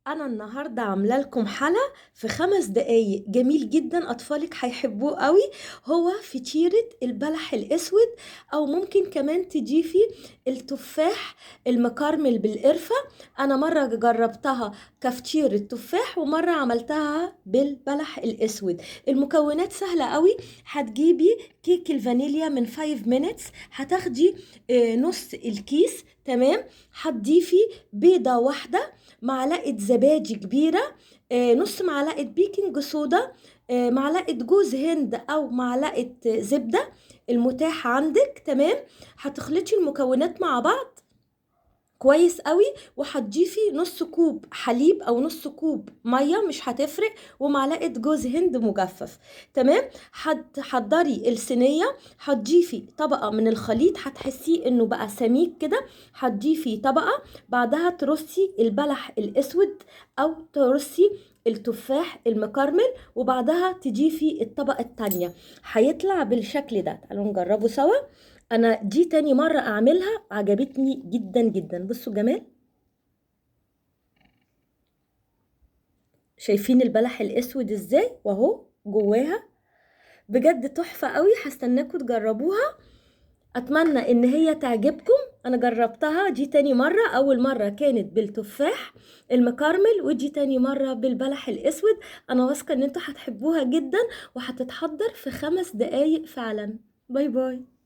انا النهارده عامله لكم حلا في 5 دقايق جميل جدا، اطفالك هيحبوه قوي. هو فطيره البلح الاسود، او ممكن كمان تضيفي التفاح المكرمل بالقرفه. انا مره جربتها كفطيره تفاح، ومره عملتها بالبلح الاسود. المكونات سهله قوي. هتجيبي كيك الفانيليا من 5 minutes، هتاخدي نص الكيس، تمام. هتضيفي بيضه واحده، معلقة زبادي كبيرة، نص معلقة بيكنج صودا، معلقة جوز هند أو معلقة زبدة المتاح عندك، تمام. هتخلطي المكونات مع بعض كويس قوي، وهتضيفي نص كوب حليب او نص كوب ميه، مش هتفرق، ومعلقه جوز هند مجفف، تمام. هتحضري الصينيه، هتضيفي طبقه من الخليط، هتحسيه انه بقى سميك كده. هتضيفي طبقه، بعدها ترصي البلح الاسود او ترصي التفاح المكرمل، وبعدها تضيفي الطبقه التانية. هيطلع بالشكل ده. تعالوا نجربه سوا. انا دي تاني مرة اعملها، عجبتني جدا جدا. بصوا جمال، شايفين البلح الاسود ازاي واهو جواها، بجد تحفة قوي. هستناكم تجربوها، اتمنى ان هي تعجبكم. انا جربتها دي تاني مرة، اول مرة كانت بالتفاح المكرمل، ودي تاني مرة بالبلح الاسود. انا واثقة ان انتوا هتحبوها جدا، وهتتحضر في 5 دقايق فعلا. باي باي.